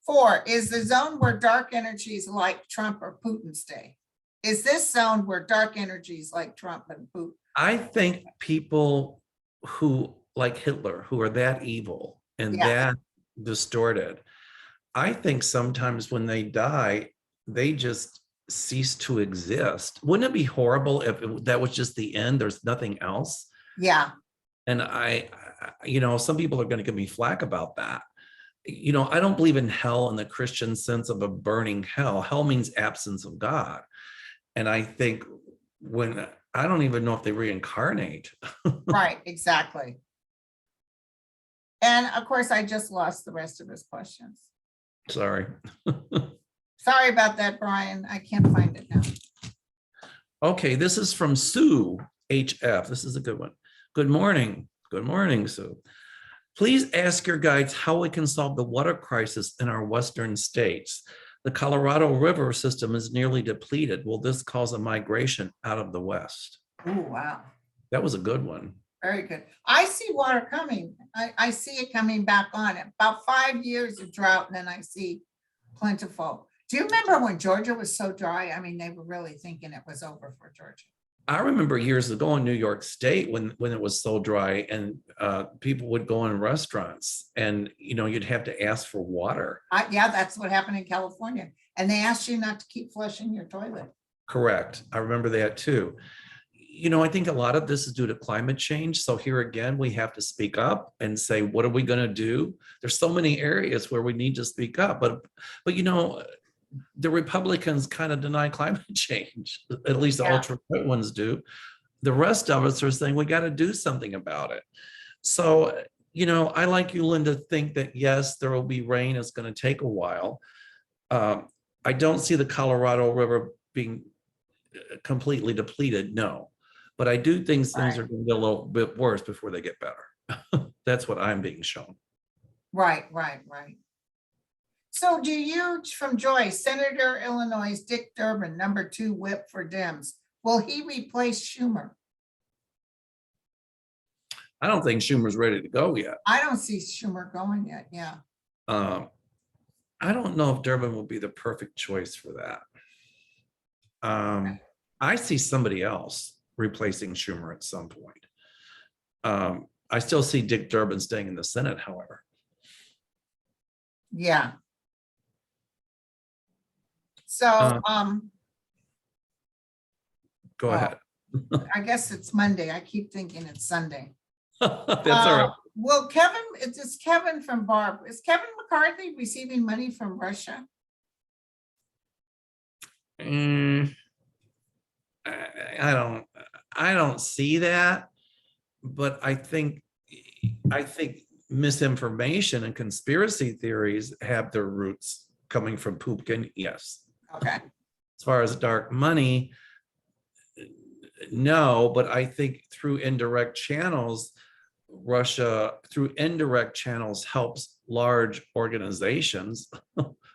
A: 4, is the zone where dark energies like Trump or Putin stay? Is this zone where dark energies like Trump and Putin?
B: I think people who, like Hitler, who are that evil and that distorted, I think sometimes when they die, they just cease to exist. Wouldn't it be horrible if that was just the end? There's nothing else.
A: Yeah.
B: And some people are going to give me flack about that. I don't believe in hell in the Christian sense of a burning hell. Hell means absence of God. And I think I don't even know if they reincarnate.
A: Right, exactly. And of course, I just lost the rest of his questions.
B: Sorry.
A: Sorry about that, Brian. I can't find it now.
B: Okay, this is from Sue HF. This is a good one. Good morning. Good morning, Sue. Please ask your guides how we can solve the water crisis in our western states. The Colorado River system is nearly depleted. Will this cause a migration out of the West?
A: Oh, wow.
B: That was a good one.
A: Very good. I see water coming. I see it coming back on. About 5 years of drought, and then I see plentiful. Do you remember when Georgia was so dry? I mean, they were really thinking it was over for Georgia.
B: I remember years ago in New York State when it was so dry, and people would go in restaurants and, you'd have to ask for water.
A: Yeah, that's what happened in California. And they asked you not to keep flushing your toilet.
B: Correct. I remember that too. I think a lot of this is due to climate change. So here again, we have to speak up and say, what are we going to do? There's so many areas where we need to speak up, but the Republicans kind of deny climate change, at least the ultra right ones do. The rest of us are saying we got to do something about it. So, I like you, Linda, think that yes, there will be rain. It's going to take a while. I don't see the Colorado River being completely depleted, no. But I do think things are going to get a little bit worse before they get better. That's what I'm being shown.
A: Right. So do you, from Joyce, Senator Illinois Dick Durbin, number 2 whip for Dems, will he replace Schumer?
B: I don't think Schumer's ready to go yet.
A: I don't see Schumer going yet, yeah.
B: I don't know if Durbin will be the perfect choice for that. I see somebody else replacing Schumer at some point. I still see Dick Durbin staying in the Senate, however.
A: Yeah. So,
B: go ahead.
A: I guess it's Monday. I keep thinking it's Sunday.
B: That's all right.
A: Well, it's Kevin from Barb. Is Kevin McCarthy receiving money from Russia?
B: I don't see that, but I think misinformation and conspiracy theories have their roots coming from Putin. Yes.
A: Okay.
B: As far as dark money, no, but I think through indirect channels, Russia through indirect channels helps large organizations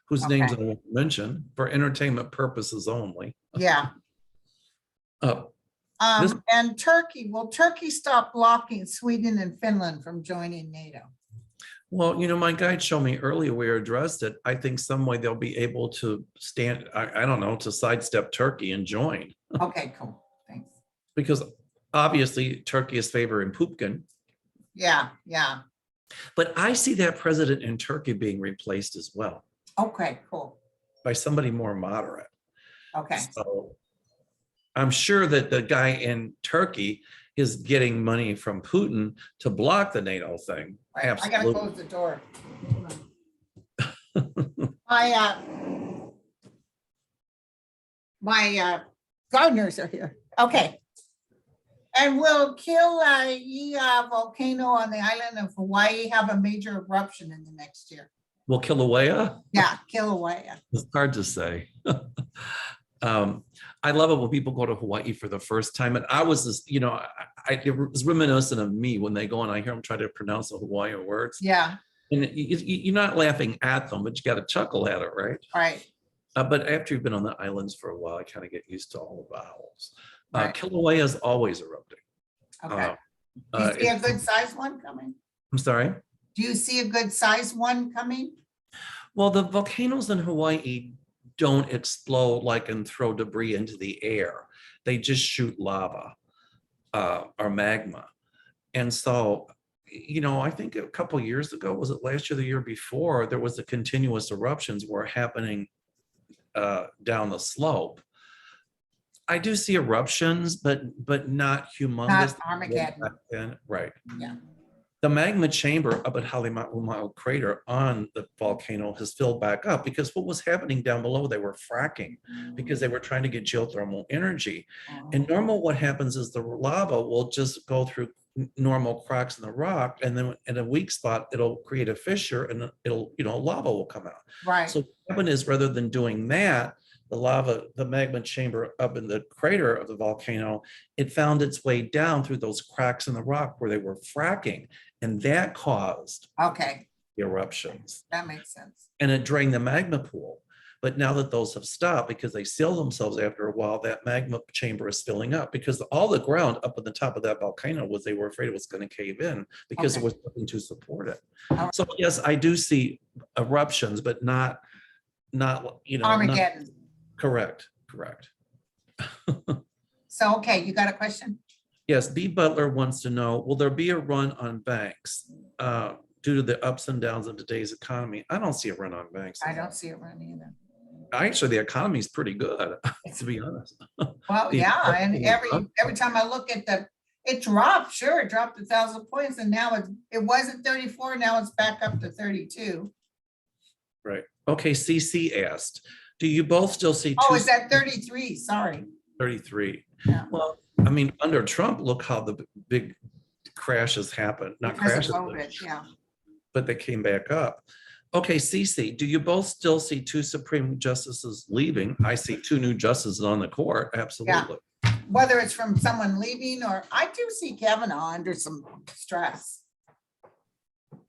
B: whose names I won't mention for entertainment purposes only.
A: Yeah. And Turkey, will Turkey stop blocking Sweden and Finland from joining NATO?
B: Well, my guide showed me earlier, we addressed it. I think some way they'll be able to I don't know, to sidestep Turkey and join.
A: Okay, cool. Thanks.
B: Because obviously Turkey is favoring Putin.
A: Yeah.
B: But I see that president in Turkey being replaced as well.
A: Okay, cool.
B: By somebody more moderate.
A: Okay.
B: So I'm sure that the guy in Turkey is getting money from Putin to block the NATO thing.
A: Right.
B: Absolutely.
A: I gotta close the door. My gardeners are here. Okay. And will Kilauea volcano on the island of Hawaii have a major eruption in the next year?
B: Will Kilauea?
A: Yeah, Kilauea.
B: It's hard to say. I love it when people go to Hawaii for the first time. And I was just, it was reminiscent of me when they go and I hear them try to pronounce the Hawaiian words.
A: Yeah.
B: And you're not laughing at them, but you got to chuckle at it, right?
A: Right.
B: But after you've been on the islands for a while, I kind of get used to all the vowels.
A: Right.
B: Kilauea is always erupting.
A: Okay. Do you see a good size one coming?
B: I'm sorry?
A: Do you see a good size one coming?
B: Well, the volcanoes in Hawaii don't explode like and throw debris into the air. They just shoot lava or magma. And so, I think a couple of years ago, was it last year, the year before, there was the continuous eruptions were happening down the slope. I do see eruptions, but not humongous.
A: Not Armageddon.
B: Right.
A: Yeah.
B: The magma chamber up at Halemaumau crater on the volcano has filled back up because what was happening down below, they were fracking because they were trying to get geothermal energy. And normal what happens is the lava will just go through normal cracks in the rock, and then in a weak spot, it'll create a fissure and it'll, lava will come out.
A: Right.
B: So what happened is rather than doing that, the magma chamber up in the crater of the volcano, it found its way down through those cracks in the rock where they were fracking. And that caused
A: the
B: eruptions.
A: That makes sense.
B: And it drained the magma pool. But now that those have stopped because they seal themselves after a while, that magma chamber is filling up because all the ground up at the top of that volcano they were afraid it was going to cave in because there was nothing to support it. So yes, I do see eruptions, but not
A: Armageddon.
B: Correct.
A: So, okay, you got a question?
B: Yes, B. Butler wants to know, will there be a run on banks due to the ups and downs of today's economy? I don't see a run on banks.
A: I don't see a run either.
B: Actually, the economy is pretty good, to be honest.
A: Well, yeah, and every time I look at it dropped, sure, it dropped 1,000 points, and now it was at 34, now it's back up to 32.
B: Right. Okay, CC asked, do you both still see
A: is that 33? Sorry.
B: 33.
A: Yeah.
B: Well, I mean, under Trump, look how the big crashes happened. Not crashes, but they came back up. Okay, CC, do you both still see 2 Supreme Justices leaving? I see 2 new justices on the court, absolutely.
A: Yeah. Whether it's from someone leaving or I do see Kavanaugh under some stress.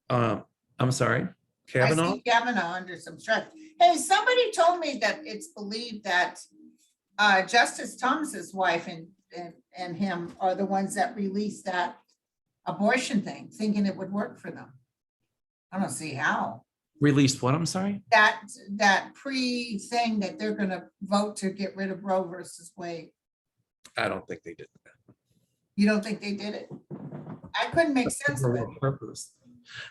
B: I'm sorry, Kavanaugh?
A: I see Kavanaugh under some stress. Hey, somebody told me that it's believed that Justice Thomas's wife and him are the ones that released that abortion thing, thinking it would work for them. I don't see how.
B: Released what? I'm sorry?
A: That pre-thing that they're going to vote to get rid of Roe versus Wade.
B: I don't think they did that.
A: You don't think they did it? I couldn't make sense of it.
B: Purpose.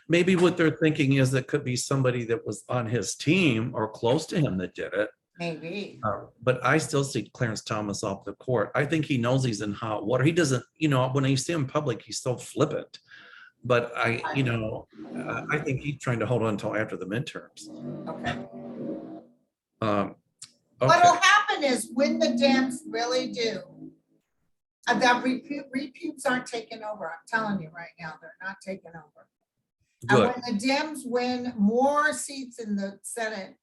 B: Maybe what they're thinking is it could be somebody that was on his team or close to him that did it.
A: Maybe.
B: But I still see Clarence Thomas off the court. I think he knows he's in hot water. He doesn't, when you see him in public, he's so flippant. But I think he's trying to hold on until after the midterms.
A: Okay.
B: Okay.
A: What'll happen is when the Dems really do, the reputes aren't taking over. I'm telling you right now, they're not taking over.
B: Good.
A: And when the Dems win more seats in the Senate,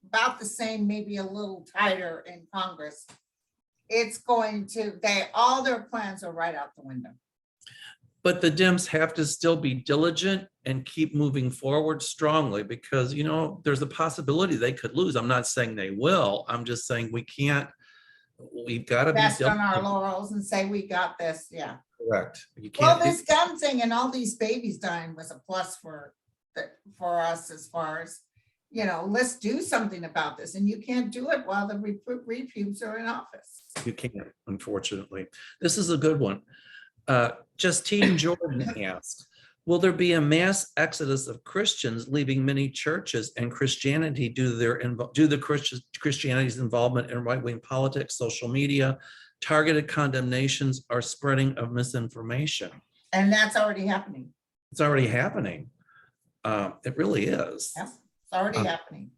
A: about the same, maybe a little tighter in Congress, it's going to, all their plans are right out the window.
B: But the Dems have to still be diligent and keep moving forward strongly because, there's a possibility they could lose. I'm not saying they will. I'm just saying we've got to be
A: rest on our laurels and say we got this. Yeah.
B: Correct. You can't.
A: Well, this gun thing and all these babies dying was a plus for us as far as, let's do something about this. And you can't do it while the repubes are in office.
B: You can't, unfortunately. This is a good one. Justine Jordan asked, will there be a mass exodus of Christians leaving many churches and Christianity due to Christianity's involvement in right-wing politics, social media, targeted condemnations, or spreading of misinformation?
A: And that's already happening.
B: It's already happening. It really is.
A: Yeah, it's already happening.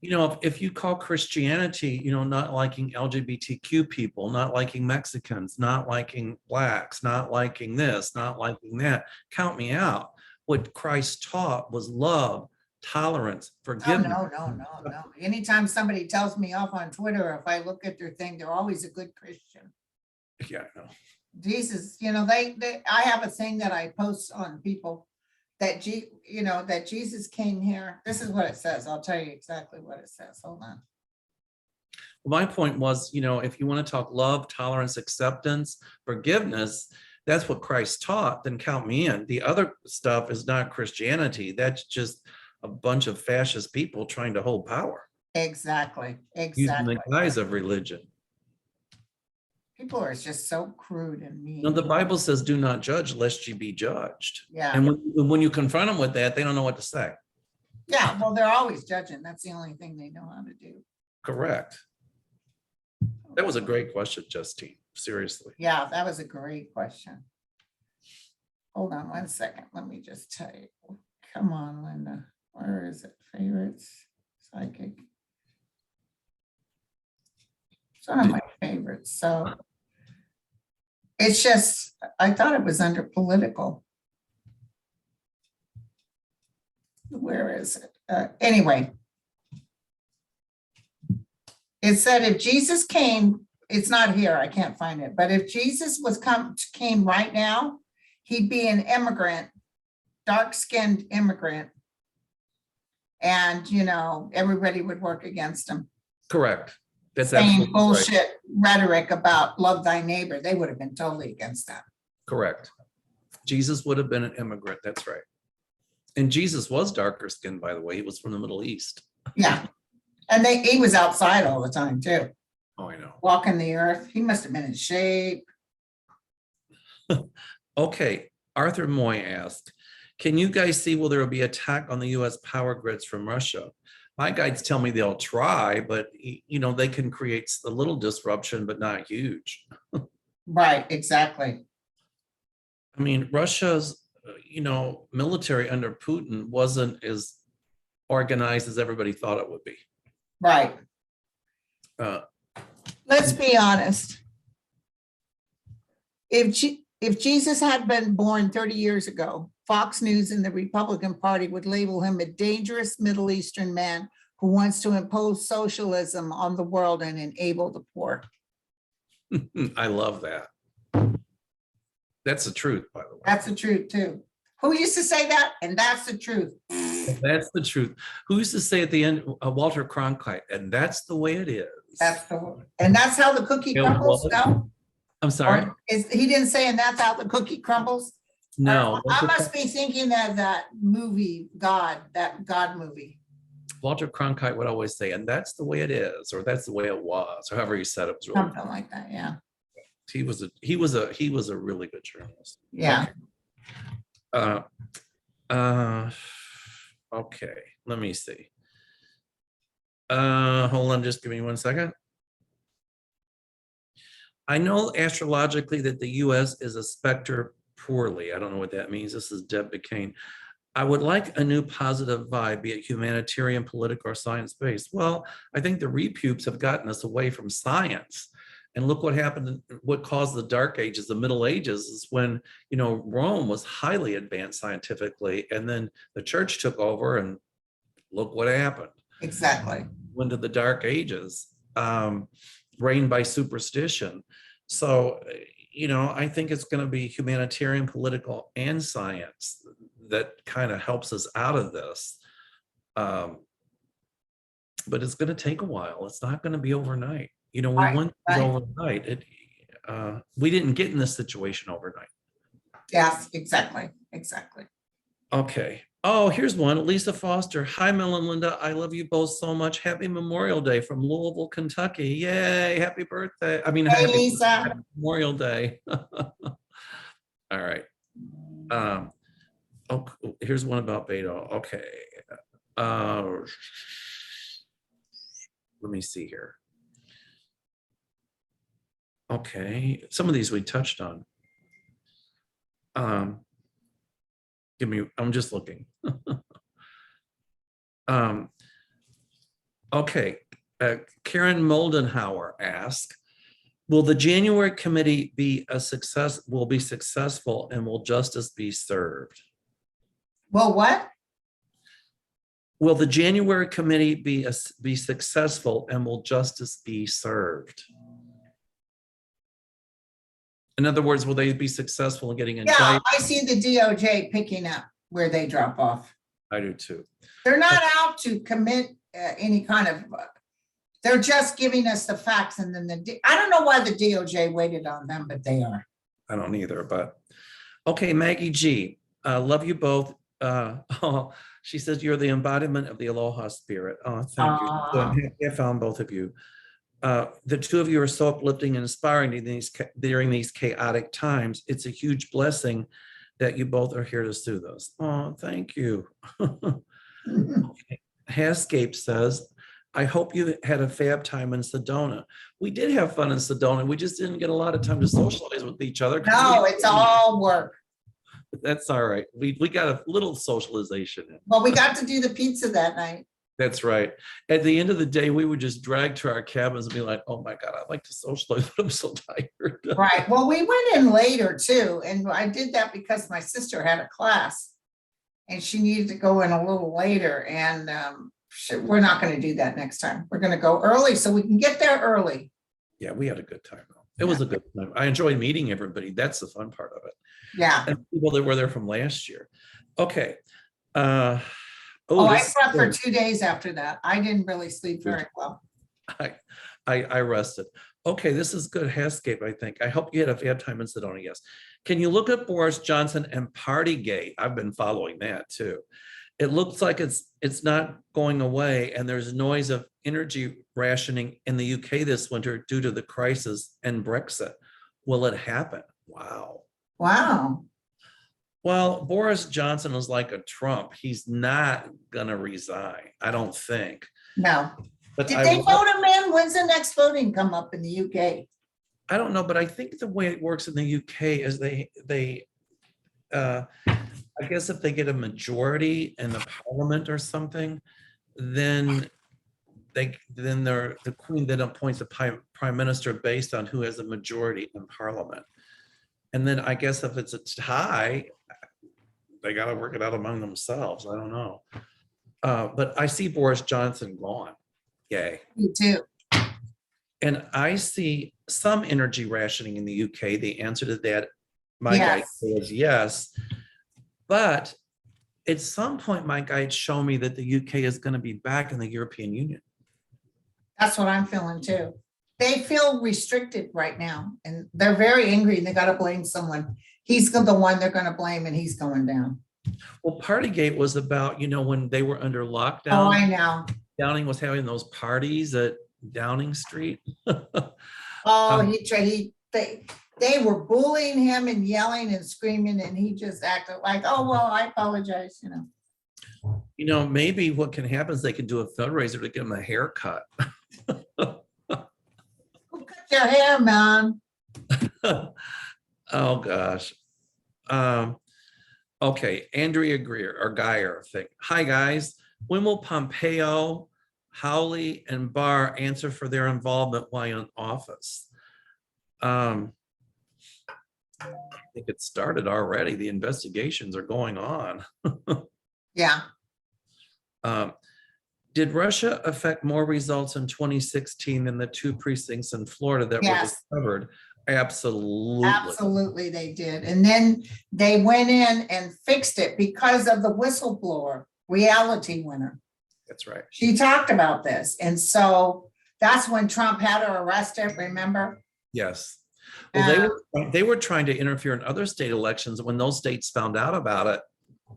B: If you call Christianity, not liking LGBTQ people, not liking Mexicans, not liking blacks, not liking this, not liking that, count me out. What Christ taught was love, tolerance,
A: Oh,
B: forgiveness.
A: no. Anytime somebody tells me off on Twitter, if I look at their thing, they're always a good Christian.
B: Yeah, I know.
A: Jesus, I have a thing that I post on people that that Jesus came here. This is what it says. I'll tell you exactly what it says. Hold on.
B: My point was, if you want to talk love, tolerance, acceptance, forgiveness, that's what Christ taught, then count me in. The other stuff is not Christianity. That's just a bunch of fascist people trying to hold power.
A: Exactly.
B: Using the guise of religion.
A: People are just so crude and mean.
B: The Bible says, do not judge lest you be judged.
A: Yeah.
B: And when you confront them with that, they don't know what to say.
A: Yeah, well, they're always judging. That's the only thing they know how to do.
B: Correct. That was a great question, Justine. Seriously.
A: Yeah, that was a great question. Hold on 1 second. Let me just tell you. Come on, Linda. Where is it? Favorites, psychic. It's one of my favorites. So it's just, I thought it was under political. Where is it? Anyway. It said if Jesus came, it's not here, I can't find it, but if Jesus came right now, he'd be an immigrant, dark-skinned immigrant. And, everybody would work against him.
B: Correct. That's
A: saying bullshit
B: right.
A: rhetoric about love thy neighbor. They would have been totally against that.
B: Correct. Jesus would have been an immigrant. That's right. And Jesus was darker skinned, by the way. He was from the Middle East.
A: Yeah. And he was outside all the time too.
B: Oh, I know.
A: Walking the earth. He must have been in shape.
B: Okay. Arthur Moy asked, can you guys see will there be attack on the US power grids from Russia? My guides tell me they'll try, but they can create a little disruption, but not huge.
A: Right, exactly.
B: I mean, Russia's, military under Putin wasn't as organized as everybody thought it would be.
A: Right. Let's be honest. If Jesus had been born 30 years ago, Fox News and the Republican Party would label him a dangerous Middle Eastern man who wants to impose socialism on the world and enable the poor.
B: I love that. That's the truth, by the way.
A: That's the truth too. Who used to say that? And that's the truth.
B: That's the truth. Who used to say at the end, Walter Cronkite, and that's the way it is.
A: And that's how the cookie crumbles, no?
B: I'm sorry?
A: He didn't say, and that's how the cookie crumbles?
B: No.
A: I must be thinking of that movie, that God movie.
B: Walter Cronkite would always say, and that's the way it is, or that's the way it was, or however he said it was. Really
A: something like that, yeah.
B: He was a really good journalist.
A: Yeah.
B: Okay, let me see. Hold on, just give me 1 second. I know astrologically that the US is a specter poorly. I don't know what that means. This is Deb McCain. I would like a new positive vibe, be it humanitarian, political, or science-based. Well, I think the repubes have gotten us away from science. And look what happened, what caused the Dark Ages, the Middle Ages, is when, Rome was highly advanced scientifically, and then the church took over, and look what happened.
A: Exactly.
B: Went to the Dark Ages, reigned by superstition. So, I think it's going to be humanitarian, political, and science that kind of helps us out of this. But it's going to take a while. It's not going to be overnight. We went overnight. We didn't get in this situation overnight.
A: Yes, exactly.
B: Okay. Oh, here's one. Lisa Foster. Hi, Mel and Linda. I love you both so much. Happy Memorial Day from Louisville, Kentucky. Yay. Happy birthday. Hey, happy
A: Lisa.
B: Happy Memorial Day. All right. Oh, here's one about Beto. Okay. Let me see here. Okay. Some of these we touched on. I'm just looking. Okay. Karen Moldenhauer asked, will the January committee be successful and will justice be served?
A: Well, what?
B: Will the January committee be successful, and will justice be served? In other words, will they be successful in getting
A: Yeah,
B: indicted?
A: I see the DOJ picking up where they drop off.
B: I do too.
A: They're not out to commit any kind of, they're just giving us the facts, and then I don't know why the DOJ waited on them, but they are.
B: I don't either, but okay, Maggie G, love you both. Oh, she says you're the embodiment of the Aloha spirit. Oh, thank you. So I'm happy I found both of you. The two of you are so uplifting and inspiring during these chaotic times. It's a huge blessing that you both are here to soothe us. Oh, thank you. Okay. Hascape says, I hope you had a fab time in Sedona. We did have fun in Sedona. We just didn't get a lot of time to socialize with each other.
A: No, it's all work.
B: That's all right. We got a little socialization in.
A: Well, we got to do the pizza that night.
B: That's right. At the end of the day, we would just drag to our cabins and be like, oh my God, I'd like to socialize, but I'm so tired.
A: Right. Well, we went in later too. And I did that because my sister had a class and she needed to go in a little later. And we're not going to do that next time. We're going to go early so we can get there early.
B: Yeah, we had a good time though. It was a good time. I enjoyed meeting everybody. That's the fun part of it.
A: Yeah.
B: And people that were there from last year. Okay.
A: I slept for 2 days after that. I didn't really sleep very well.
B: I rested. Okay, this is good. Hascape, I think. I hope you had a fab time in Sedona. Yes. Can you look at Boris Johnson and Partygate? I've been following that too. It looks like it's not going away, and there's noise of energy rationing in the UK this winter due to the crisis and Brexit. Will it happen? Wow.
A: Wow.
B: Well, Boris Johnson is like a Trump. He's not gonna resign, I don't think.
A: No.
B: But
A: Did they vote him in? When's the next voting come up in the UK?
B: I don't know, but I think the way it works in the UK is I guess if they get a majority in the parliament or something, then the Queen then appoints a prime minister based on who has a majority in parliament. And then I guess if it's a tie, they got to work it out among themselves. I don't know. But I see Boris Johnson gone. Yay.
A: Me too.
B: And I see some energy rationing in the UK. The answer to that, my guide says yes. But at some point, my guides show me that the UK is going to be back in the European Union.
A: That's what I'm feeling too. They feel restricted right now, and they're very angry, and they got to blame someone. He's the one they're going to blame, and he's going down.
B: Well, Partygate was about, when they were under lockdown.
A: Oh, I know.
B: Downing was having those parties at Downing Street.
A: Oh, they were bullying him and yelling and screaming, and he just acted like, oh, well, I apologize,
B: Maybe what can happen is they can do a fundraiser to get him a haircut.
A: Who cut your hair, man?
B: Oh, gosh. Okay, Andrea Geyer thing. Hi, guys. When will Pompeo, Hawley, and Barr answer for their involvement while in office? I think it started already. The investigations are going on.
A: Yeah.
B: Did Russia affect more results in 2016 than the 2 precincts in Florida that were discovered? Absolutely.
A: Absolutely, they did. And then they went in and fixed it because of the whistleblower reality winner.
B: That's right.
A: She talked about this. And so that's when Trump had her arrested, remember?
B: Yes. Well, they were trying to interfere in other state elections. When those states found out about it,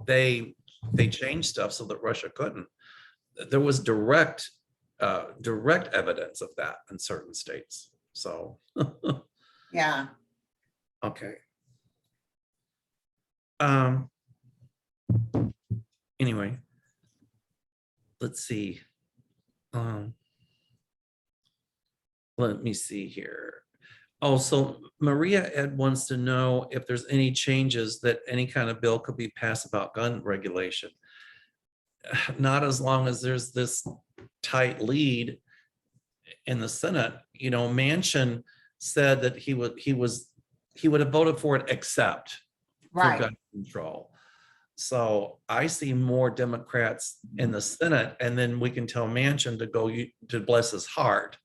B: they changed stuff so that Russia couldn't. There was direct evidence of that in certain states. So
A: yeah.
B: Okay. Anyway, let's see. Let me see here. Oh, so Maria Ed wants to know if there's any changes that any kind of bill could be passed about gun regulation. Not as long as there's this tight lead in the Senate. Manchin said that he would have voted for it except for gun control. So I see more Democrats in the Senate, and then we can tell Manchin to go to bless his heart.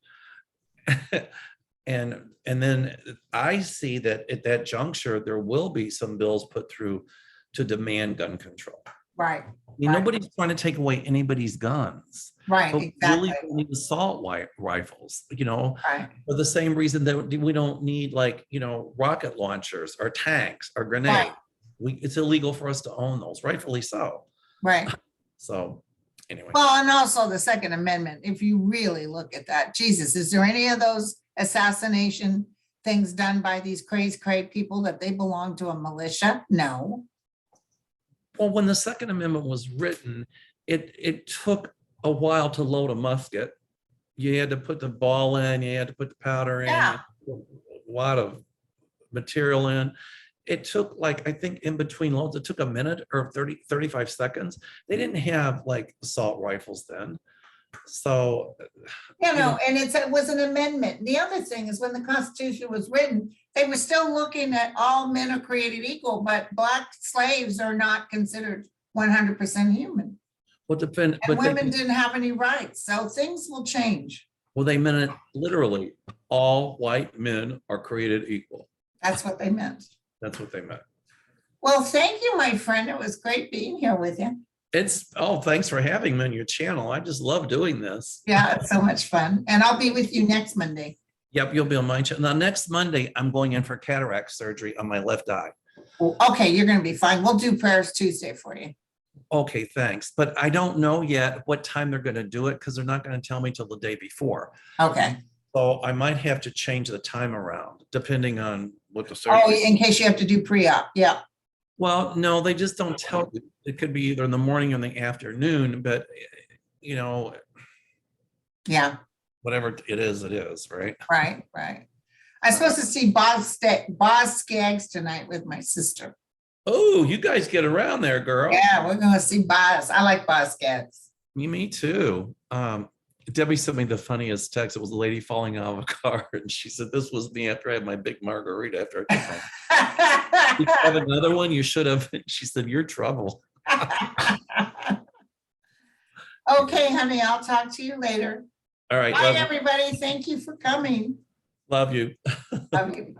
B: And then I see that at that juncture, there will be some bills put through to demand gun control.
A: Right.
B: I mean, nobody's trying to take away anybody's guns.
A: Right,
B: But
A: exactly.
B: really, we need assault rifles,
A: Right.
B: for the same reason that we don't need, like, rocket launchers or tanks or grenades. It's illegal for us to own those, rightfully so.
A: Right.
B: So anyway.
A: Well, and also the Second Amendment, if you really look at that, Jesus, is there any of those assassination things done by these crazy people that they belong to a militia? No.
B: Well, when the Second Amendment was written, it took a while to load a musket. You had to put the ball in, you had to put the powder in,
A: Yeah.
B: a lot of material in. It took, like, I think in between loads, it took a minute or 35 seconds. They didn't have like assault rifles then. So,
A: And it was an amendment. The other thing is when the Constitution was written, they were still looking at all men are created equal, but Black slaves are not considered 100% human.
B: well,
A: And women didn't have any rights. So things will change.
B: Well, they meant it literally. All white men are created equal.
A: That's what they meant.
B: That's what they meant.
A: Well, thank you, my friend. It was great being here with you.
B: Thanks for having me on your channel. I just love doing this.
A: Yeah, it's so much fun. And I'll be with you next Monday.
B: Yep, you'll be on my channel. Now, next Monday, I'm going in for cataract surgery on my left eye.
A: Okay, you're going to be fine. We'll do prayers Tuesday for you.
B: Okay, thanks. But I don't know yet what time they're going to do it because they're not going to tell me till the day before.
A: Okay.
B: So I might have to change the time around depending on what the surgery.
A: Oh, in case you have to do pre-op. Yeah.
B: Well, no, they just don't tell you. It could be either in the morning or in the afternoon, but
A: Yeah.
B: whatever it is, right?
A: Right. I'm supposed to see Boz Skaggs tonight with my sister.
B: Oh, you guys get around there, girl.
A: Yeah, we're going to see Boz. I like Boz Skaggs.
B: Me too. Debbie sent me the funniest text. It was a lady falling out of a car, and she said, "This was me after I had my big margarita after I took my." You have another one? You should have. She said, "You're trouble."
A: Okay, honey, I'll talk to you later.
B: All right.
A: Bye, everybody. Thank you for coming.
B: Love you.
A: Love you.